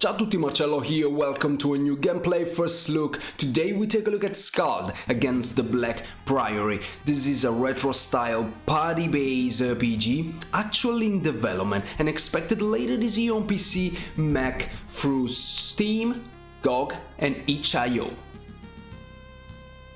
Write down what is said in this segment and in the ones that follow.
Ciao a tutti, Marcello here, welcome to a new gameplay first look. Today we take a look at Skald against the Black Priory. This is a retro-style party-based RPG, actually in development and expected later this year on PC, Mac, through Steam, GOG and itch.io.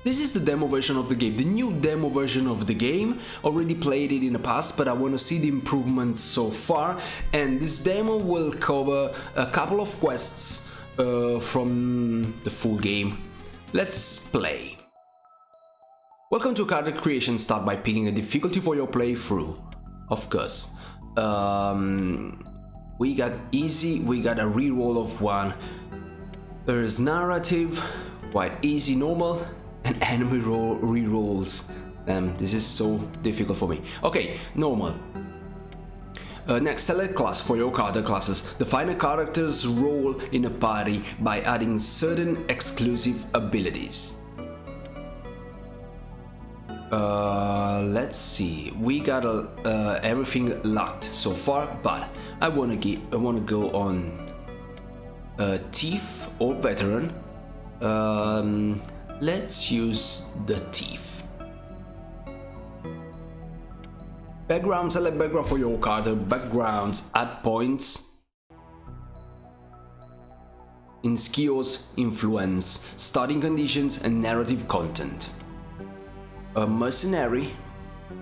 This is the demo version of the game, the new demo version of the game. Already played it in the past, but I want to see the improvements so far. And this demo will cover a couple of quests from the full game. Let's play. Welcome to character creation. Start by picking a difficulty for your playthrough. Of course. We got easy, we got a reroll of 1. There is narrative, quite easy, normal. And enemy rerolls. This is so difficult for me. Okay, normal. Next, select class for your character classes. Define a character's role in a party by adding certain exclusive abilities. Let's see. We got everything locked so far, but I wanna go on Thief or Veteran. Let's use the Thief. Background, select background for your character. Backgrounds, add points. In skills, influence, starting conditions and narrative content. A mercenary.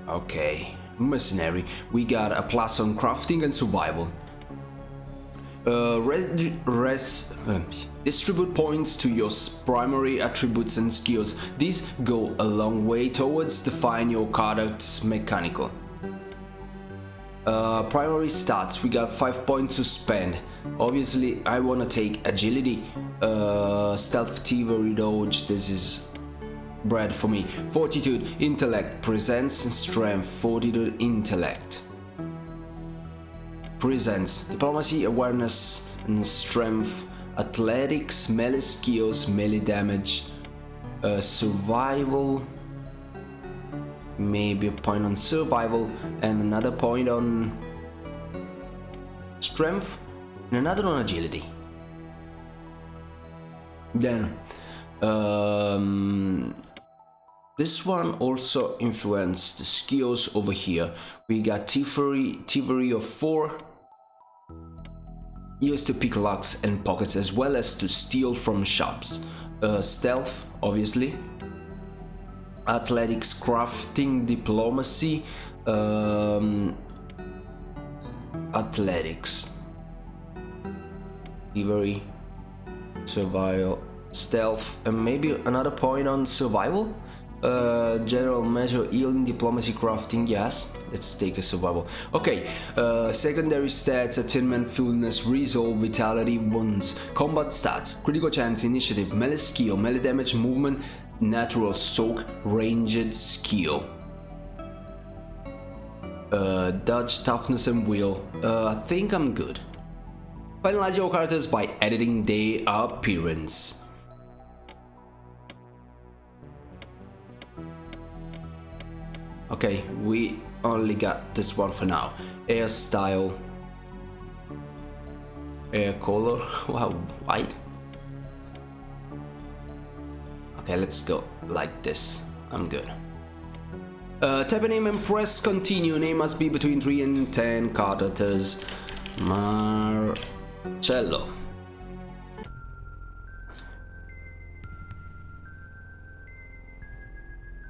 Okay, mercenary. We got a plus on crafting and survival. Distribute points to your primary attributes and skills. These go a long way towards define your character's mechanical. Primary stats, we got 5 points to spend. Obviously, I want to take agility, stealth, thievery, dodge. This is bread for me. Fortitude, intellect, presence, and strength. Fortitude, intellect. Presence, diplomacy, awareness, and strength. Athletics, melee skills, melee damage, survival, maybe a point on survival and another point on strength and another on agility. Then this one also influenced the skills over here. We got thievery of 4. Used to pick locks and pockets as well as to steal from shops. Stealth, obviously. Athletics, crafting, diplomacy. Athletics. Thievery, survival, stealth, and maybe another point on survival. General measure, healing, diplomacy, crafting, yes, let's take a survival. Okay, secondary stats, attunement, fullness, resolve, vitality, wounds, combat stats, critical chance, initiative, melee skill, melee damage, movement, natural soak, ranged skill, dodge, toughness and will. I think I'm good. Finalize your characters by editing their appearance. Okay, we only got this one for now. Hairstyle, hair color, wow, white. Okay, let's go like this. I'm good. Type a name and press continue. Name must be between 3 and 10 characters. Marcello.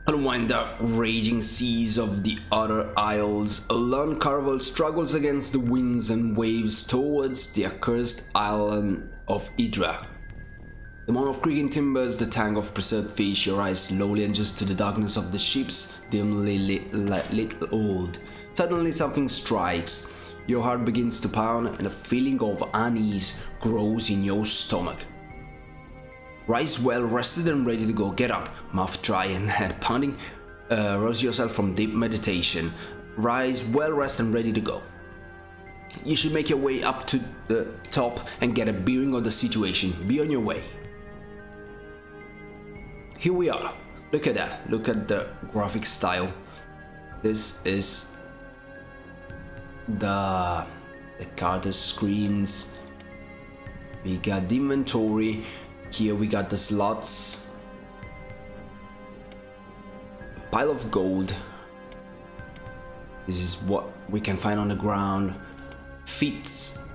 Unwind the raging seas of the other isles. A lone caravel struggles against the winds and waves towards the accursed island of Hydra. The moan of creaking timbers, the tang of preserved fish, your eyes slowly adjust to the darkness of the ships, dimly lit old. Suddenly something strikes. Your heart begins to pound and a feeling of unease grows in your stomach. Rise well rested and ready to go. Get up, mouth dry and head pounding. Rouse yourself from deep meditation. Rise well rested and ready to go. You should make your way up to the top and get a bearing of the situation. Be on your way. Here we are. Look at that. Look at the graphic style. This is the character screens. We got the inventory. Here we got the slots. A pile of gold. This is what we can find on the ground. Feats.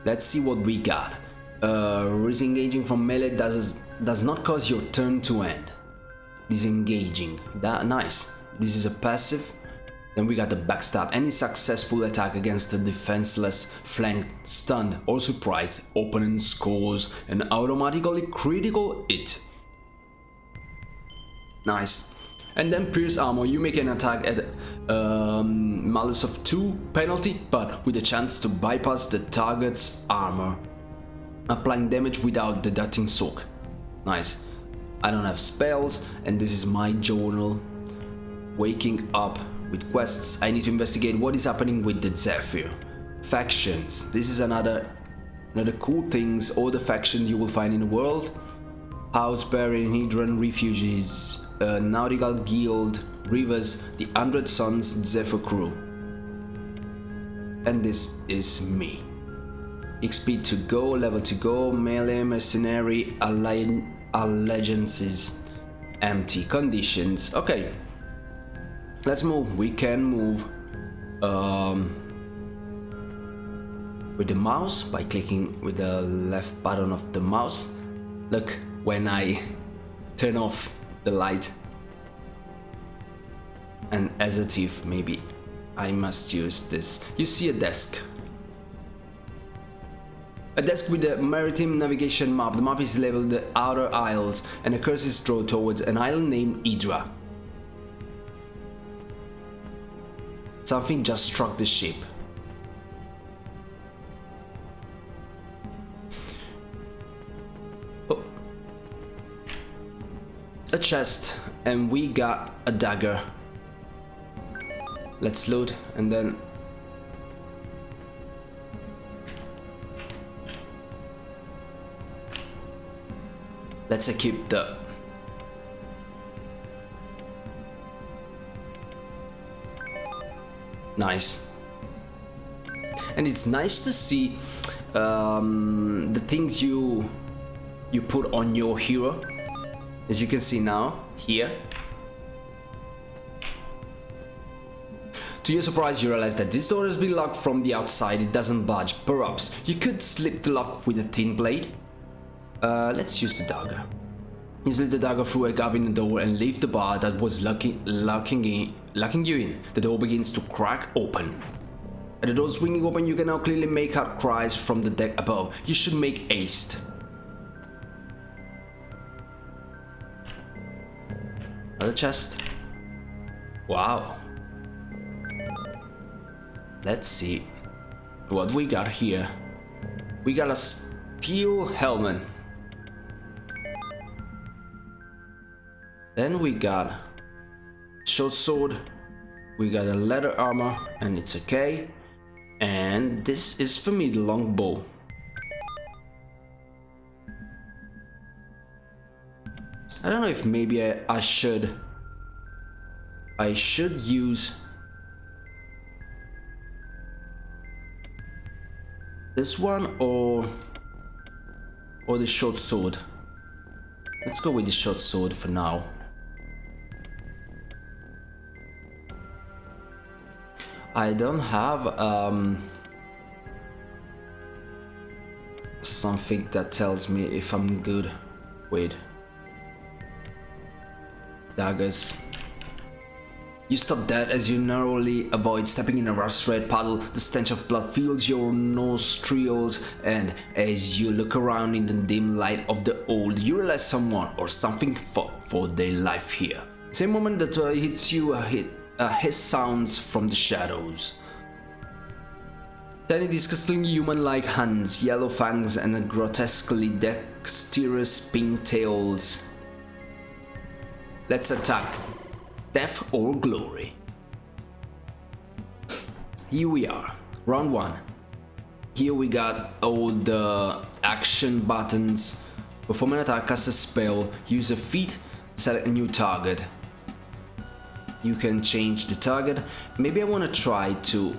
Let's see what we got. Disengaging from melee does not cause your turn to end. Disengaging. Nice. This is a passive. Then we got the backstab. Any successful attack against a defenseless, flanked, stunned, or surprised opponent scores an automatically critical hit. Nice. And then pierce armor. You make an attack at malus of 2 penalty, but with a chance to bypass the target's armor, applying damage without deducting soak. Nice. I don't have spells, and this is my journal. Waking up. With quests, I need to investigate what is happening with the Zephyr. Factions. This is another cool things. All the factions you will find in the world. House, Barbarian, Hedron, Refugees, Nautical Guild, Rivers, the 100 Sons, Zephyr Crew. And this is me. XP to go, level to go, melee, mercenary, allegiances, empty, conditions. Okay. Let's move. We can move with the mouse by clicking with the left button of the mouse. Look, when I turn off the light. And as a thief, maybe I must use this. You see a desk. A desk with a maritime navigation map. The map is labeled the Outer Isles, and a cursor is drawn towards an island named Hydra. Something just struck the ship. Oh. A chest, and we got a dagger. Let's load, and then let's equip the nice. And it's nice to see the things you put on your hero. As you can see now, here. To your surprise, you realize that this door has been locked from the outside. It doesn't budge. Perhaps you could slip the lock with a thin blade. Let's use the dagger. You slip the dagger through a gap in the door and leave the bar that was locking you in. The door begins to crack open. At the door swinging open, you can now clearly make out cries from the deck above. You should make haste. Another chest. Wow. Let's see what we got here. We got a steel helmet. Then we got short sword. We got a leather armor, and it's okay. And this is for me the long bow. I don't know if maybe I should use this one or the short sword. Let's go with the short sword for now. I don't have something that tells me if I'm good with daggers. You stop dead as you narrowly avoid stepping in a rust-red puddle. The stench of blood fills your nostrils, and as you look around in the dim light of the hold, you realize someone or something fought for their life here. Same moment that hits you, a hiss sounds from the shadows. Tiny, disgustingly human-like hands, yellow fangs, and grotesquely dexterous pink tails. Let's attack. Death or glory. Here we are, round 1. Here we got all the action buttons. Perform an attack, cast a spell, use a feat, select a new target. You can change the target. Maybe I want to try to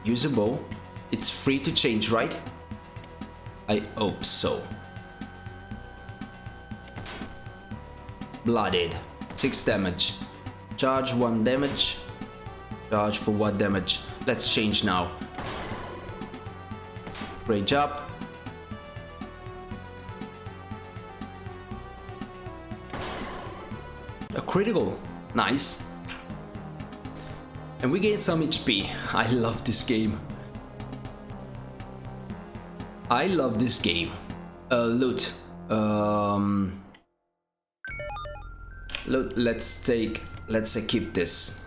use a bow. It's free to change, right? I hope so. Blooded. 6 damage. Charge 1 damage. Charge for what damage? Let's change now. Great job. A critical. Nice. And we gain some HP. I love this game. I love this game. Loot. Loot. Let's keep this.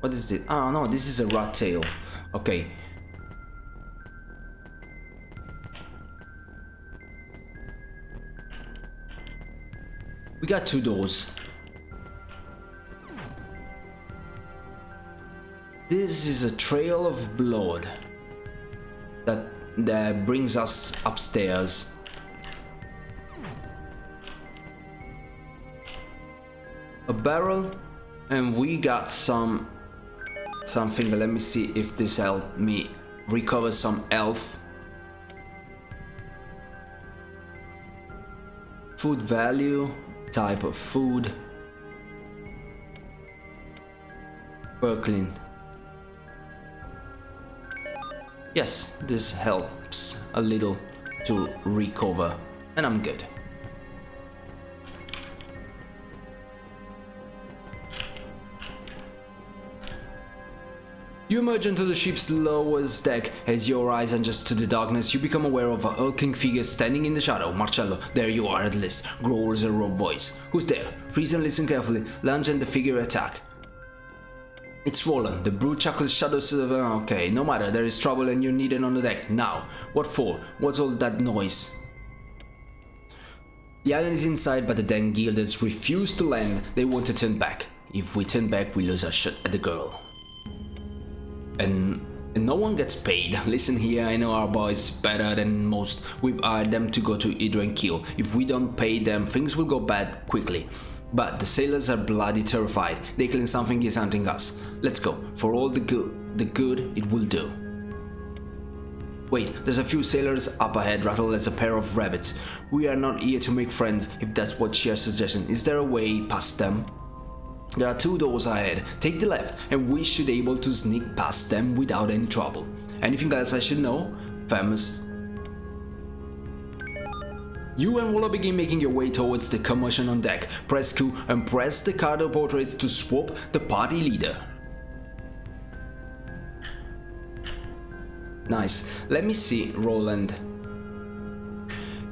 What is this? Oh no, this is a rat tail. Okay. We got 2 doors. This is a trail of blood that brings us upstairs. A barrel, and we got something. Let me see if this helped me recover some health. Food value, type of food. Berklin. Yes, this helps a little to recover, and I'm good. You emerge onto the ship's lowest deck. As your eyes adjust to the darkness, you become aware of a hulking figure standing in the shadow. Marcello, there you are at last, growls a rough voice. Who's there? Freeze and listen carefully. Lunge and the figure attack. It's Roland. The brute chuckles shadows to the... Okay, no matter, there is trouble and you're needed on the deck. Now, what for? What's all that noise? The island is inside, but the dang guilders refuse to land. They want to turn back. If we turn back, we lose our shot at the girl. And no one gets paid. Listen here, I know our boys better than most. We've hired them to go to Hydra and kill. If we don't pay them, things will go bad quickly. But the sailors are bloody terrified. They claim something is hunting us. Let's go. For all the good it will do. Wait, there's a few sailors up ahead, rattled as a pair of rabbits. We are not here to make friends, if that's what she's suggesting. Is there a way past them? There are 2 doors ahead. Take the left, and we should be able to sneak past them without any trouble. Anything else I should know? Famous. You and Waller begin making your way towards the commotion on deck. Press Q and press the card portraits to swap the party leader. Nice. Let me see Roland.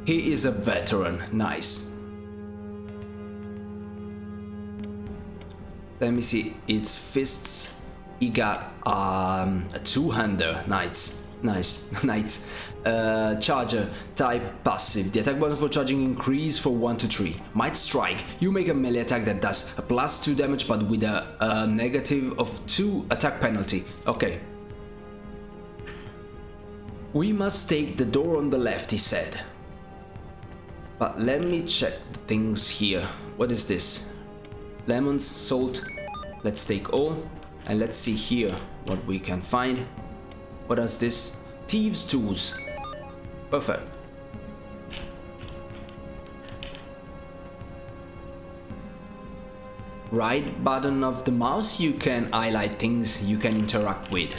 He is a veteran. Nice. Let me see. It's fists. He got a 2-hander. Nice. Nice. Charger, type passive. The attack button for charging increase for 1 to 3. Might strike. You make a melee attack that does a +2 damage but with a negative of 2 attack penalty. Okay. We must take the door on the left, he said. But let me check things here. What is this? Lemons, salt. Let's take all. And let's see here what we can find. What is this? Thieves' tools. Perfect. Right button of the mouse, you can highlight things you can interact with.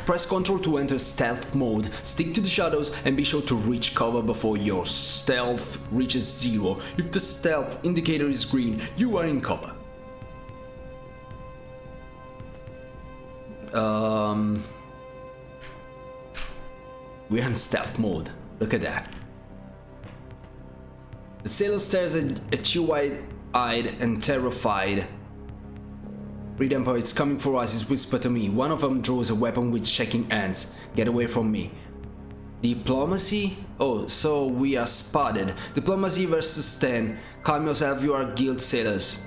Press Ctrl to enter stealth mode. Stick to the shadows and be sure to reach cover before your stealth reaches 0. If the stealth indicator is green, you are in cover. We're in stealth mode. Look at that. The sailor stares at you wide-eyed and terrified. Reed Emperor, it's coming for us, it's whispered to me. One of them draws a weapon with shaking hands. Get away from me. Diplomacy? Oh, so we are spotted. Diplomacy versus 10. Calm yourself, you are guild sailors.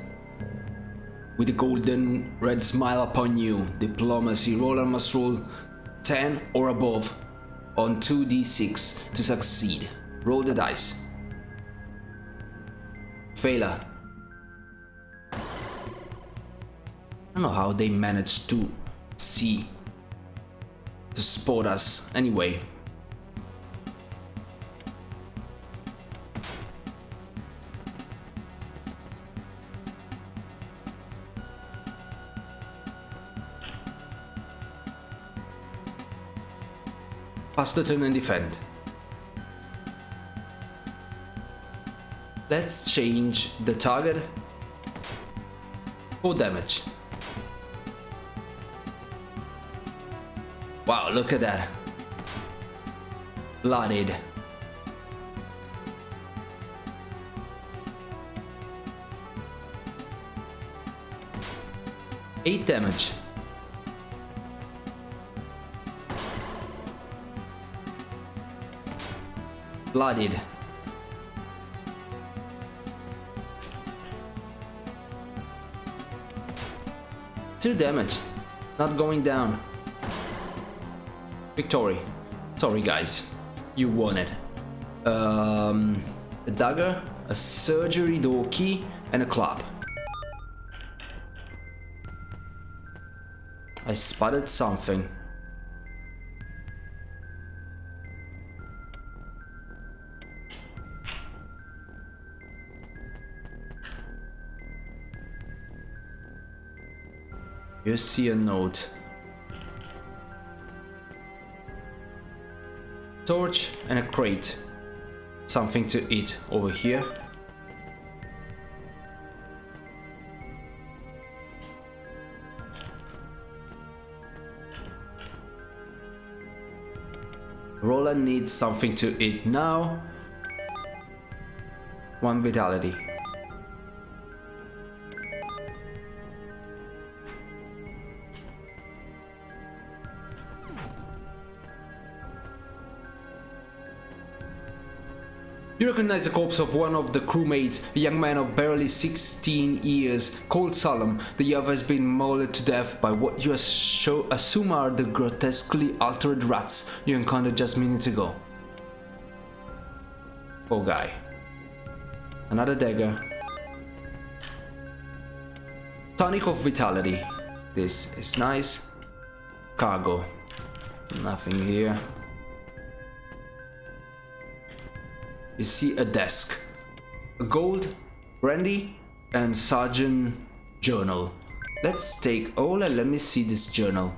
With a golden red smile upon you. Diplomacy. Roller must roll 10 or above on 2d6 to succeed. Roll the dice. Failure. I don't know how they managed to see to spot us anyway. Pass the turn and defend. Let's change the target. 4 damage. Wow, look at that. Bloodied. Eight damage. Bloodied. Two damage. Not going down. Victory. Sorry guys. You won it. A dagger, a surgery door key, and a club. I spotted something. You see a note. Torch and a crate. Something to eat over here. Roland needs something to eat now. 1 vitality. You recognize the corpse of one of the crewmates, a young man of barely 16 years, called Solemn. The other has been mauled to death by what you assume are the grotesquely altered rats you encountered just minutes ago. Poor guy. Another dagger. Tonic of Vitality. This is nice. Cargo. Nothing here. You see a desk, a gold, brandy, and sergeant journal. Let's take all and let me see this journal.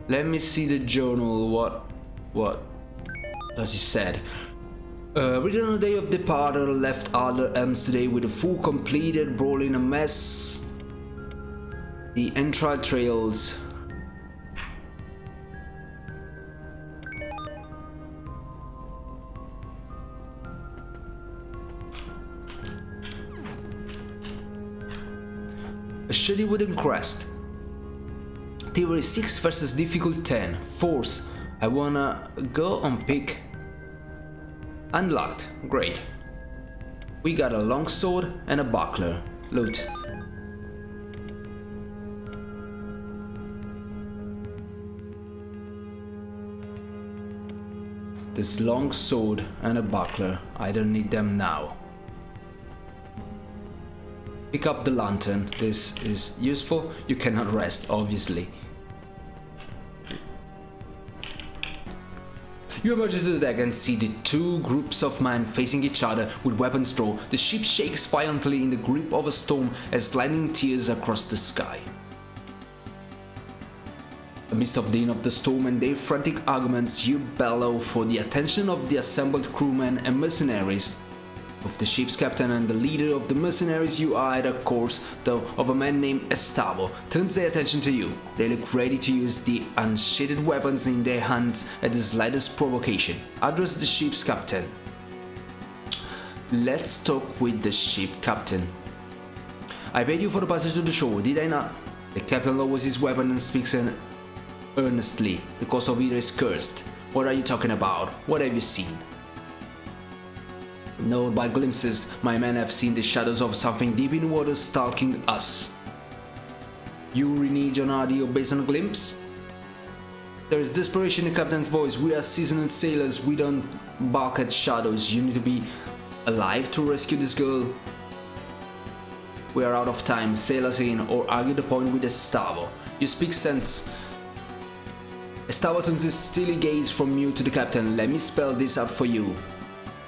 Let me see the journal. What does it said? Written on the day of departure, left Adler Elms today with a full completed, rolling a mess. The entrail trails. A shitty wooden crest. Theory 6 versus difficult 10. Force. I wanna go on pick. Unlocked. Great. We got a longsword and a buckler. Loot. This long sword and a buckler, I don't need them now. Pick up the lantern, this is useful, you cannot rest obviously. You emerge into the deck and see the two groups of men facing each other with weapons drawn. The ship shakes violently in the grip of a storm as lightning tears across the sky. Amidst of the din of the storm and their frantic arguments, you bellow for the attention of the assembled crewmen and mercenaries. With the ship's captain and the leader of the mercenaries, you eye the course though of a man named Estavo turns their attention to you. They look ready to use the unsheathed weapons in their hands at the slightest provocation. Address the ship's captain. Let's talk with the ship captain. I paid you for the passage to the shore, did I not? The captain lowers his weapon and speaks earnestly. The coast of Ida is cursed. What are you talking about? What have you seen? No, by glimpses, my men have seen the shadows of something deep in water stalking us. You renege on our deal based on a glimpse? There is desperation in the captain's voice. We are seasoned sailors, we don't balk at shadows. You need to be alive to rescue this girl? We are out of time. Sail us in or argue the point with Estavo. You speak sense. Estavo turns his steely gaze from you to the captain. Let me spell this out for you.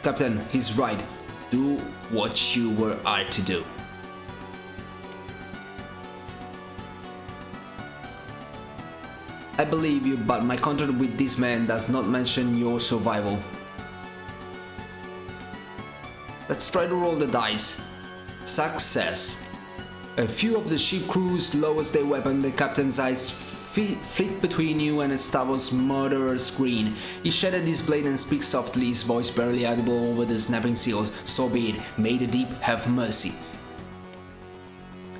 Captain, he's right. Do what you were hired to do. I believe you, but my contract with this man does not mention your survival. Let's try to roll the dice. Success. A few of the ship crews lowers their weapon. The captain's eyes flit between you and Estavo's murderer's grin. He shattered his blade and speaks softly, his voice barely audible over the snapping seals. So be it. May the deep have mercy.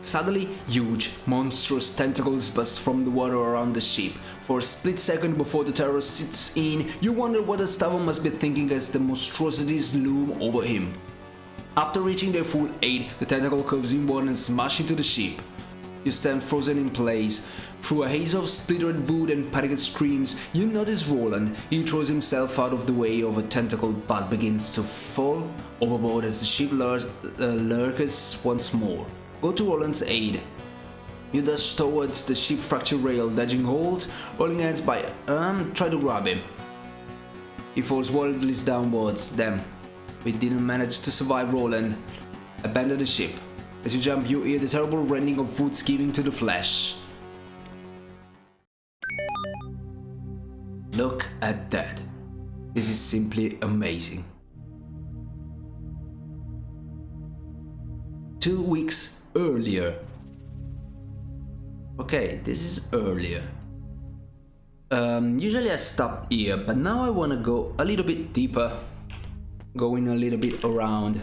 Suddenly, huge, monstrous tentacles burst from the water around the ship. For a split second before the terror sits in, you wonder what Estavo must be thinking as the monstrosities loom over him. After reaching their full height, the tentacle curves inward and smash into the ship. You stand frozen in place. Through a haze of splintered wood and panicked screams, you notice Roland. He throws himself out of the way of a tentacle but begins to fall overboard as the ship lurches once more. Go to Roland's aid. You dash towards the ship fracture rail, dodging holds, rolling hands by try to grab him. He falls wildly downwards. Damn, we didn't manage to survive. Roland, abandon the ship. As you jump, you hear the terrible rending of wood giving to the flesh. Look at that. This is simply amazing. 2 weeks earlier. Okay, this is earlier. Usually I stopped here, but now I want to go a little bit deeper. Going a little bit around.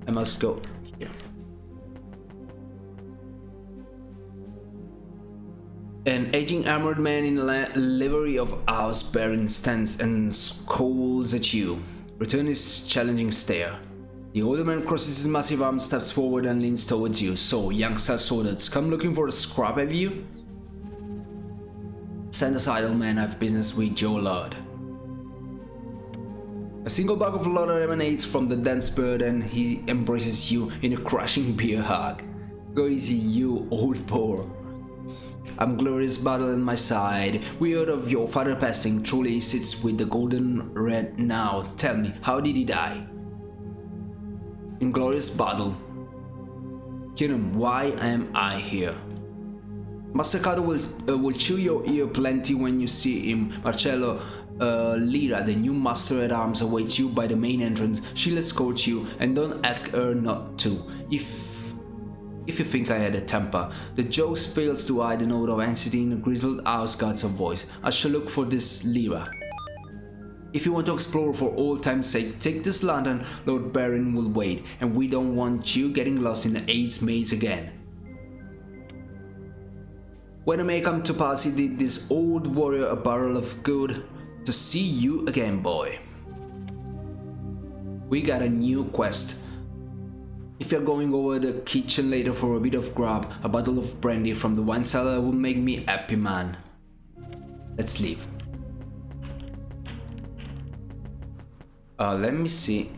I must go here. An aging armored man in a livery of house bearing stands and scowls at you. Return his challenging stare. The older man crosses his massive arms, steps forward and leans towards you. So, youngster swords, come looking for a scrap, have you? Stand aside, old man, I have business with your lord. A single bag of laughter emanates from the dense bird and he embraces you in a crushing beer hug. Go easy, you old boar. I'm glorious battle at my side. We heard of your father passing. Truly he sits with the golden red now. Tell me, how did he die? Inglorious battle. Kingdom, why am I here? Master Cado will chew your ear plenty when you see him. Marcello, Lyra, the new master at arms, awaits you by the main entrance. She'll escort you, and don't ask her not to. If you think I had a temper. The jokes fails to hide a note of anxiety in the grizzled house god's voice. I shall look for this Lyra. If you want to explore for old time's sake, take this lantern. Lord Baron will wait, and we don't want you getting lost in the AIDS maze again. When it may come to pass, he did this old warrior a barrel of good. To see you again, boy. We got a new quest. If you're going over the kitchen later for a bit of grub, a bottle of brandy from the wine cellar will make me happy, man. Let's leave. Let me see.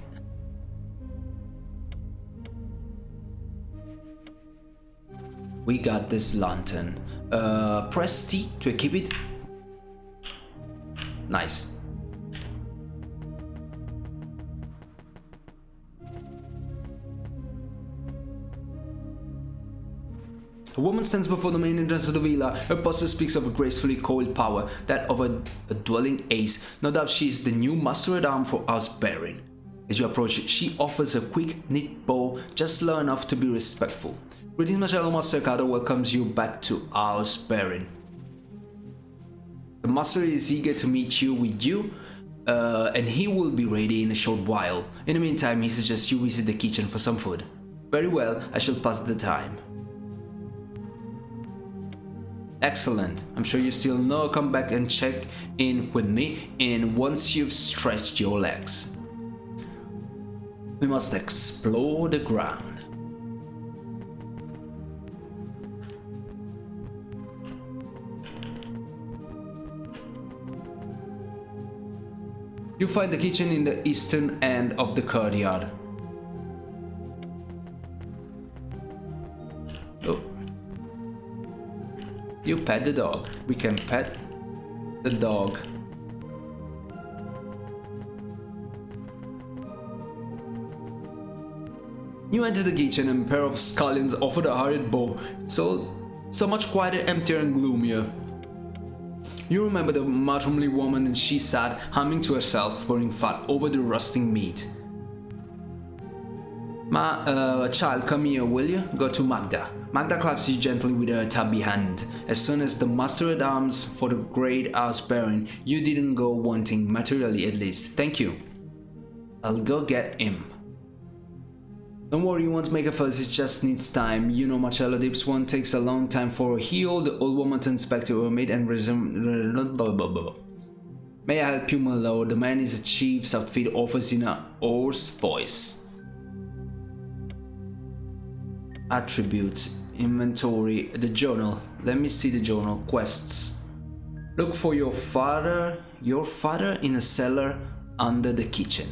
We got this lantern. Press T to equip it. Nice. A woman stands before the main entrance of the villa. Her posture speaks of a gracefully coiled power, that of a dwelling ace. No doubt she is the new master at arms for House Baron. As you approach, she offers a quick, neat bow, just low enough to be respectful. Greetings, Marcello. Master Cado welcomes you back to House Baron. The master is eager to meet you with you, and he will be ready in a short while. In the meantime, he suggests you visit the kitchen for some food. Very well, I shall pass the time. Excellent. I'm sure you still know. Come back and check in with me once you've stretched your legs. We must explore the ground. You find the kitchen in the eastern end of the courtyard. Oh. You pet the dog. We can pet the dog. You enter the kitchen and a pair of scullions offer a hurried bow. It's so much quieter, emptier and gloomier. You remember the matronly woman, and she sat humming to herself, pouring fat over the rusting meat. Child, come here, will you? Go to Magda. Magda claps you gently with her tubby hand. As soon as the master-at-arms for the great house baron, you didn't go wanting, materially at least. Thank you. I'll go get him. Don't worry, you won't make a fuss, it just needs time. You know Marcello Dips one takes a long time for a heel, the old woman to inspect her maid and resume. May I help you, my lord? The man is a chief's outfit, offers in a hoarse voice. Attributes, inventory, the journal. Let me see the journal. Quests. Look for your father in a cellar under the kitchen.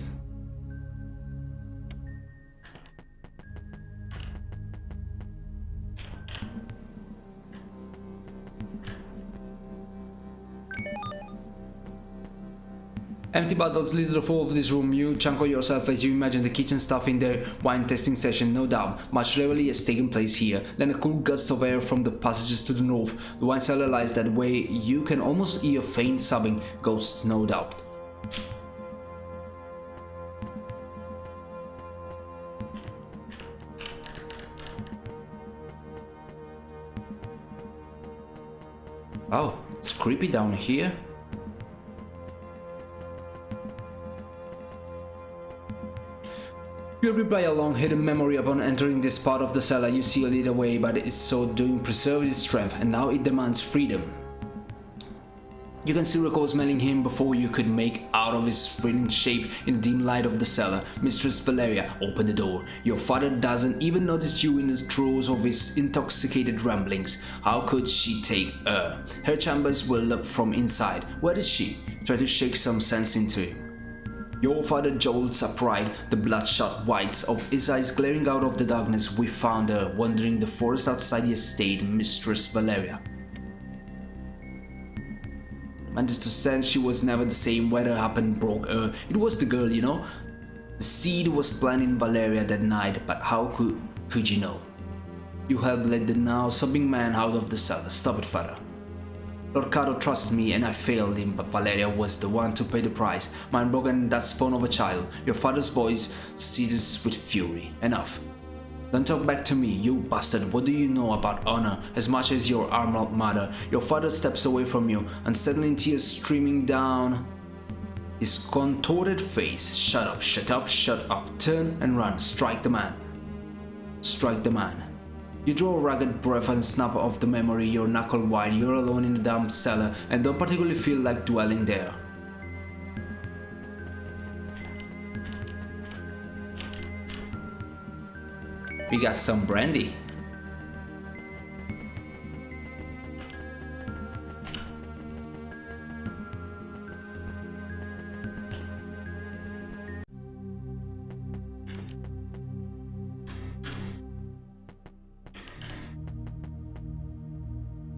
Empty bottles litter the floor of this room. You chuckle yourself as you imagine the kitchen staff in their wine tasting session. No doubt, much revelry has taken place here. Then a cool gust of air from the passages to the north. The wine cellar lies that way. You can almost hear faint sobbing. Ghosts, no doubt. Oh, it's creepy down here. You reply a long hidden memory upon entering this part of the cellar. You see a little way, but it's so doing preserved its strength, and now it demands freedom. You can still recall smelling him before you could make out of his thrilling shape in the dim light of the cellar. Mistress Valeria, open the door. Your father doesn't even notice you in the throes of his intoxicated ramblings. How could she take her? Her chambers will look from inside. Where is she? Try to shake some sense into it. Your father jolts upright, the bloodshot whites of his eyes glaring out of the darkness. We found her, wandering the forest outside the estate, Mistress Valeria. Managed to sense she was never the same. Whatever happened broke her. It was the girl, you know. The seed was planted in Valeria that night, but how could you know? You helped let the now sobbing man out of the cellar. Stop it, father. Lord Cado trusts me and I failed him, but Valeria was the one to pay the price. Mind broken, that spawn of a child. Your father's voice seizes with fury. Enough. Don't talk back to me, you bastard. What do you know about honor as much as your armored mother? Your father steps away from you, unsettling tears streaming down his contorted face. Shut up, shut up, shut up. Turn and run. Strike the man. Strike the man. You draw a ragged breath and snap off the memory. You're knuckle wide, you're alone in the damp cellar and don't particularly feel like dwelling there. We got some brandy.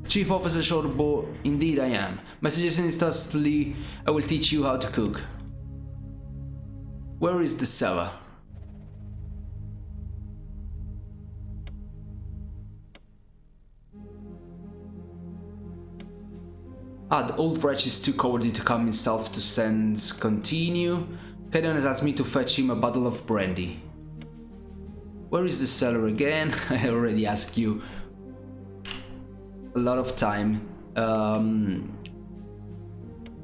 Chief Officer Shortbow, indeed I am. My suggestion is thusly, I will teach you how to cook. Where is the cellar? The old wretch is too cowardly to come himself to sense. Continue. Cadeon has asked me to fetch him a bottle of brandy. Where is the cellar again? I already asked you a lot of time.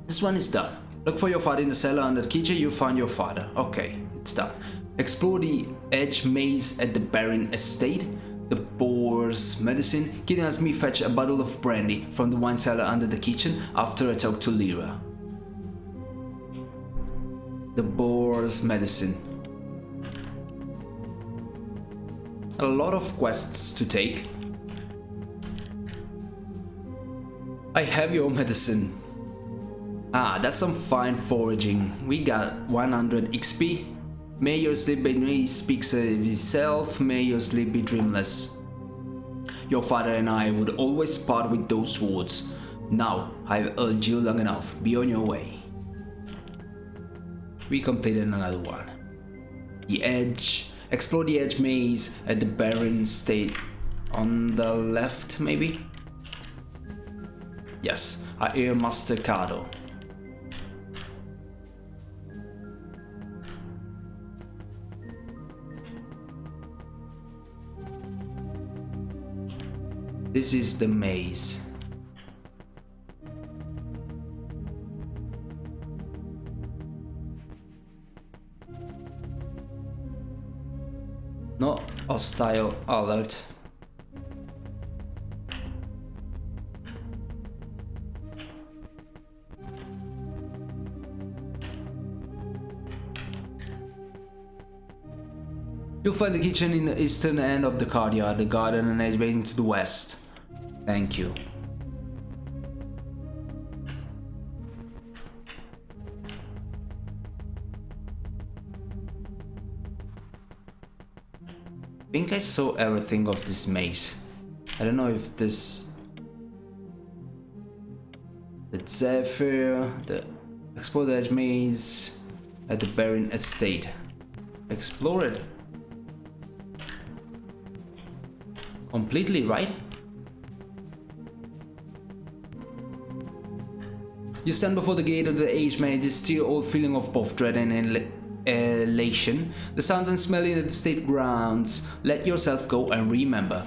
This one is done. Look for your father in the cellar under the kitchen. You find your father. Okay, it's done. Explore the edge maze at the Baron estate. The boar's medicine. Gideon has me fetch a bottle of brandy from the wine cellar under the kitchen after I talk to Lyra. The boar's medicine. A lot of quests to take. I have your medicine. That's some fine foraging. We got 100 XP. May your sleep be speaks of himself. May your sleep be dreamless. Your father and I would always part with those swords. Now, I've urged you long enough. Be on your way. We completed another one. The edge. Explore the edge maze at the barren state. On the left, maybe? Yes, I hear Master Cardo. This is the maze. No hostile alert. You'll find the kitchen in the eastern end of the courtyard, the garden and edge bay to the west. Thank you. I think I saw everything of this maze. I don't know if this... The Zephyr, the Explore the Edge Maze at the Barren Estate. Explore it. Completely, right? You stand before the gate of the Edge Maze, this still old feeling of both dread and elation. The sounds and smell in the state grounds. Let yourself go and remember.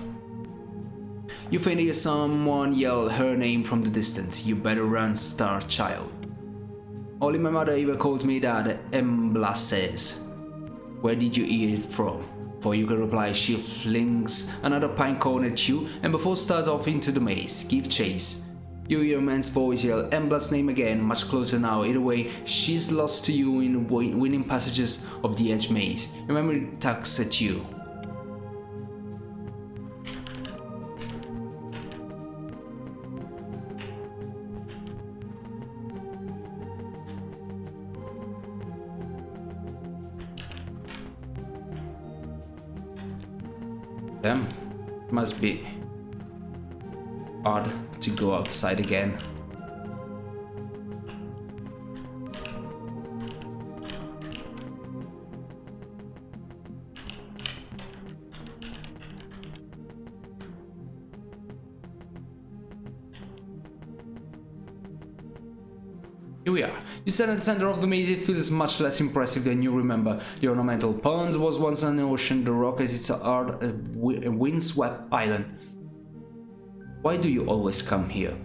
You faint hear someone yell her name from the distance. You better run, star child. Only my mother ever called me that, Embla says. Where did you hear it from? Before you can reply, she flings another pine cone at you and before starts off into the maze. Give chase. You hear a man's voice yell Embla's name again, much closer now. Either way, she's lost to you in the winning passages of the Edge Maze. Your memory tugs at you. Damn, it must be odd to go outside again. Here we are. You stand at the center of the maze. It feels much less impressive than you remember. The ornamental pond was once an ocean, the rock as its art a windswept island. Why do you always come here?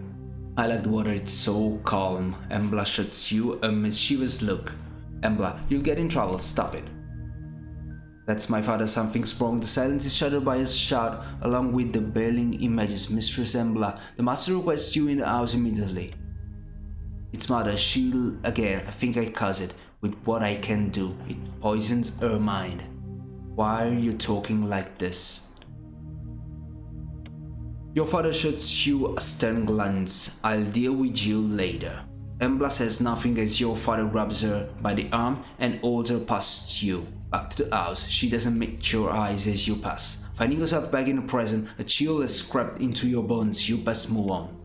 I like the water, it's so calm. Embla shoots you a mischievous look. Embla, you'll get in trouble, stop it. That's my father, something's wrong. The silence is shattered by his shout, along with the bailing images. Mistress Embla, the master requests you in the house immediately. It's mother, she'll again, I think I caused it. With what I can do, it poisons her mind. Why are you talking like this? Your father shoots you a stern glance. I'll deal with you later. Embla says nothing as your father grabs her by the arm and holds her past you. Back to the house. She doesn't meet your eyes as you pass. Finding yourself back in the present, a chill has crept into your bones. You best move on.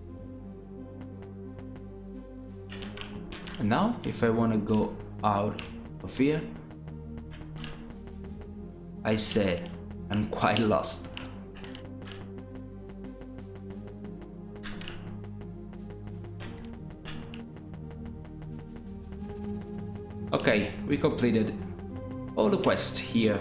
And now, if I want to go out of here, I said I'm quite lost. Okay, we completed all the quests here.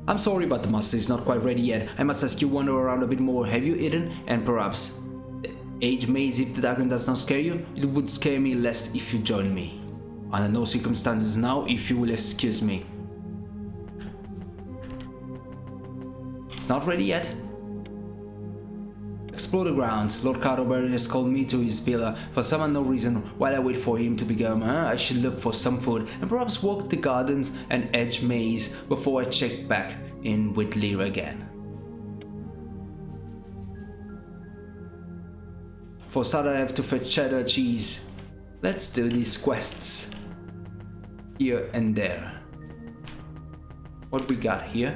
I'm sorry, but the master is not quite ready yet. I must ask you wander around a bit more. Have you eaten? And perhaps the Edge Maze, if the darkness does not scare you, it would scare me less if you join me. Under no circumstances now, if you will excuse me. It's not ready yet. Explore the grounds. Lord Cardo has called me to his villa for some unknown reason. While I wait for him to become, I should look for some food and perhaps walk the gardens and Edge Maze before I check back in with Lyra again. For starter, I have to fetch cheddar cheese. Let's do these quests here and there. What we got here?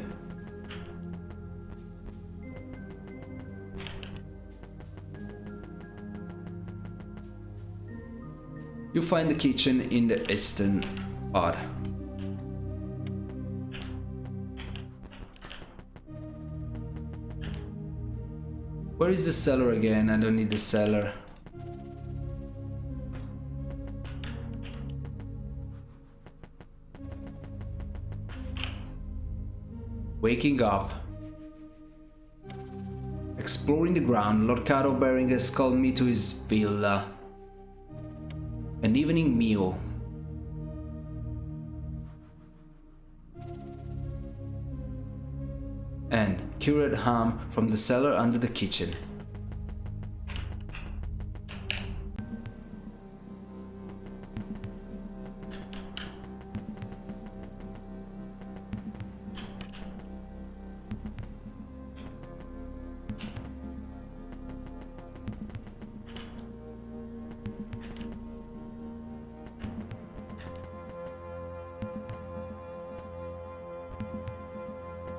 You find the kitchen in the eastern part. Where is the cellar again? I don't need the cellar. Waking up. Exploring the ground, Lord Cato Baring has called me to his villa. An evening meal. And cured ham from the cellar under the kitchen.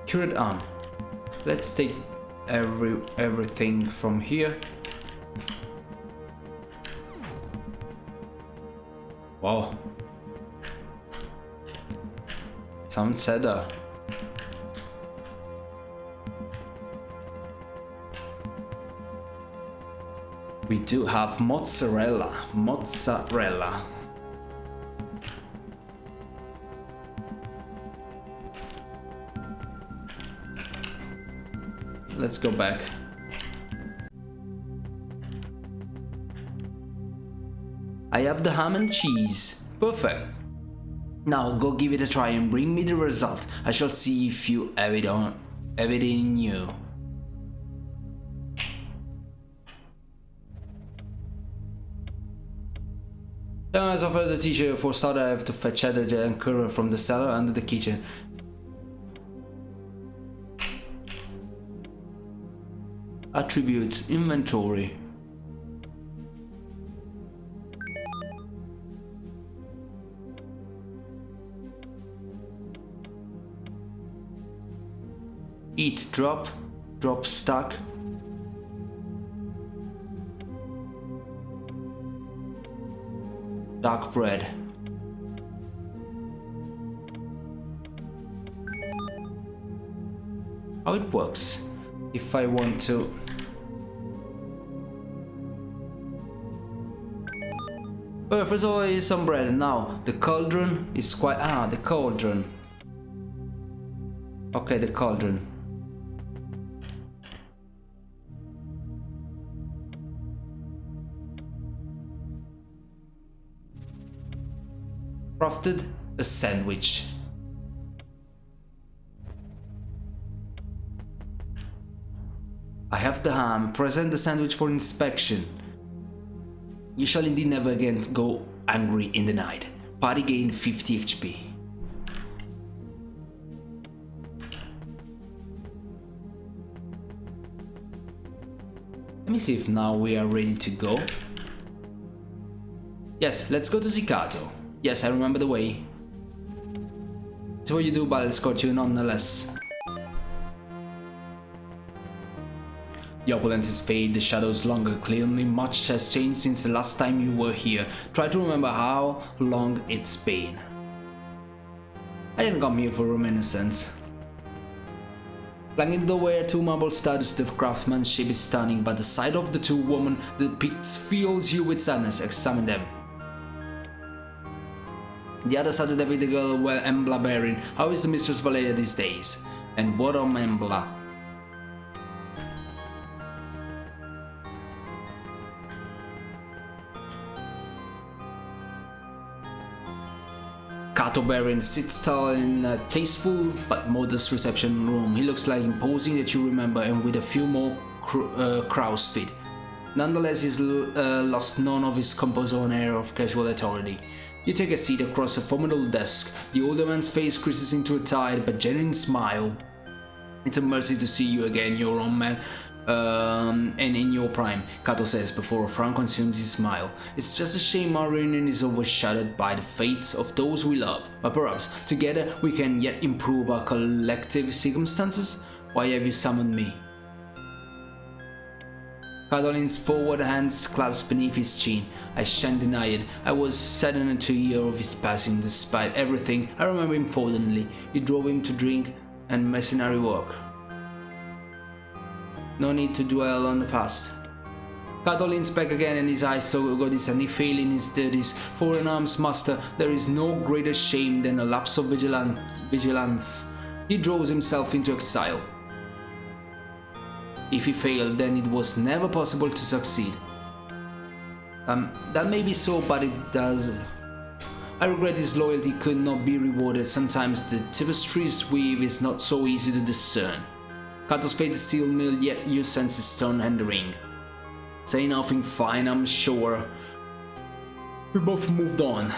Cured ham. Let's take everything from here. Wow. Some cheddar. We do have mozzarella. Let's go back. I have the ham and cheese. Perfect. Now go give it a try and bring me the result. I shall see if you have it in you. As I offered the teacher, for starter I have to fetch cheddar and curd from the cellar under the kitchen. Attributes, inventory. Eat, drop stack. Dark bread. How it works? If I want to... first of all, is some bread. Now, the cauldron is quite... the cauldron. Okay, the cauldron. Crafted a sandwich. I have the ham. Present the sandwich for inspection. You shall indeed never again go angry in the night. Party gain 50 HP. Let me see if now we are ready to go. Yes, let's go to Zikato. Yes, I remember the way. It's what you do, but I'll escort you nonetheless. The opulences fade, the shadows longer. Clearly much has changed since the last time you were here. Try to remember how long it's been. I didn't come here for reminiscence. Flanking the doorway are two marble statues. The craftsmanship is stunning, but the sight of the two women depicts fills you with sadness. Examine them. The other side depict the girl well Embla bearing. How is the Mistress Valeria these days? And what on Embla? Cato Baron sits tall in a tasteful but modest reception room. He looks like imposing that you remember, and with a few more crow's feet. Nonetheless, he's lost none of his composed air of casual authority. You take a seat across a formidable desk. The older man's face creases into a tired but genuine smile. It's a mercy to see you again, your own man. And in your prime, Kato says before a frown consumes his smile. It's just a shame our reunion is overshadowed by the fates of those we love, but perhaps together we can yet improve our collective circumstances. Why have you summoned me? Kato leans forward, hands clasped beneath his chin. I shan't deny it. I was saddened to hear of his passing. Despite everything, I remember him fondly. You drove him to drink and mercenary work. No need to dwell on the past. Kato leans back again and his eyes so goddess and he fail in his duties. For an arms master, there is no greater shame than a lapse of vigilance. He draws himself into exile. If he failed, then it was never possible to succeed. That may be so, but it does. I regret his loyalty could not be rewarded. Sometimes the tapestry's weave is not so easy to discern. Kato's fate is still nil, yet you sense his stone and the ring. Say nothing, fine, I'm sure. We both moved on.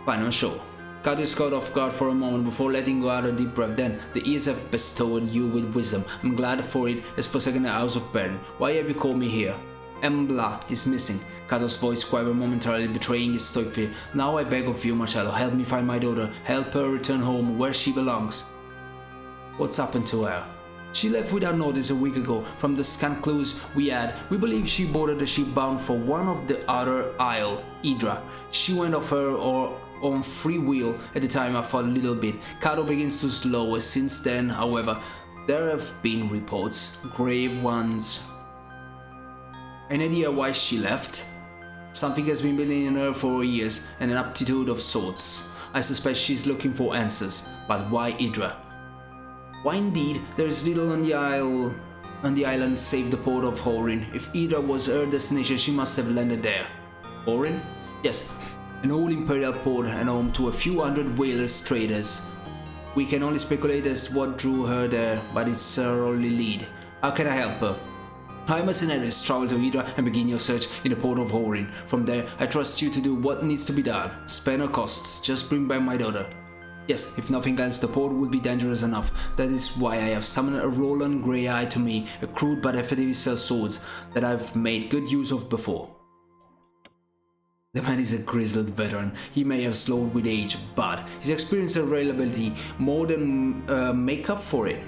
Fine, I'm sure. Kato is caught off guard for a moment before letting go out a deep breath. Then, the ears have bestowed you with wisdom. I'm glad for it, as for second the house of Baron. Why have you called me here? Embla is missing. Kato's voice quivered momentarily, betraying his stoic fear. Now I beg of you, Marcello, help me find my daughter. Help her return home, where she belongs. What's happened to her? She left without notice a week ago. From the scant clues we had, we believe she boarded a ship bound for one of the other isle, Hydra. She went off her or on free will. At the time I thought a little bit. Kato begins to slow. Since then, however, there have been reports, grave ones. Any idea why she left? Something has been building in her for years, and an aptitude of sorts. I suspect she's looking for answers, but why Hydra? Why indeed, there is little on the island save the port of Horin. If Hydra was her destination, she must have landed there. Horin? Yes, an old imperial port and home to a few hundred whalers traders. We can only speculate as what drew her there, but it's her only lead. How can I help her? I mercenaries travel to Hydra and begin your search in the port of Horin. From there, I trust you to do what needs to be done. Spare no costs, just bring back my daughter. Yes, if nothing else, the port would be dangerous enough. That is why I have summoned a Roland Grey-Eye to me, a crude but effective set of swords that I've made good use of before. The man is a grizzled veteran. He may have slowed with age, but his experience and reliability more than make up for it.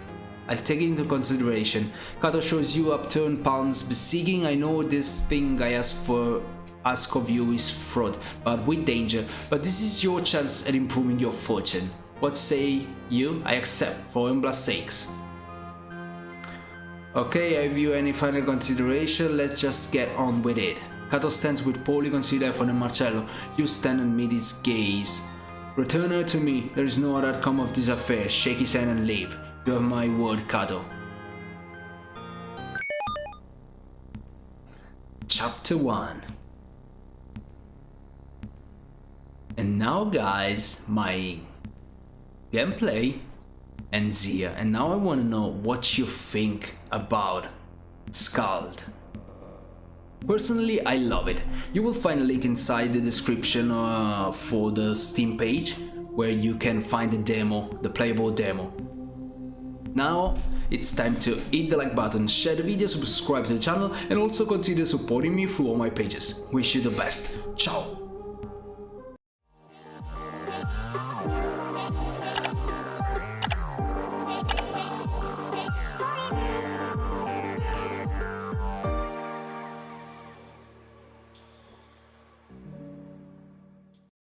I'll take it into consideration. Kato shows you upturned palms, beseeching. I know this thing I ask of you is fraud, but with danger. But this is your chance at improving your fortune. What say you? I accept, for Embla's sakes. Okay, have you any final consideration? Let's just get on with it. Kato stands with poorly considered effort and Marcello. You stand and meet his gaze. Return her to me. There is no other outcome of this affair. Shake his hand and leave. You have my word, Kato. Chapter 1. And now guys, my gameplay ends here. And now I want to know what you think about Skald. Personally, I love it. You will find a link inside the description for the Steam page where you can find the demo, the playable demo. Now, it's time to hit the like button, share the video, subscribe to the channel, and also consider supporting me through all my pages. Wish you the best. Ciao!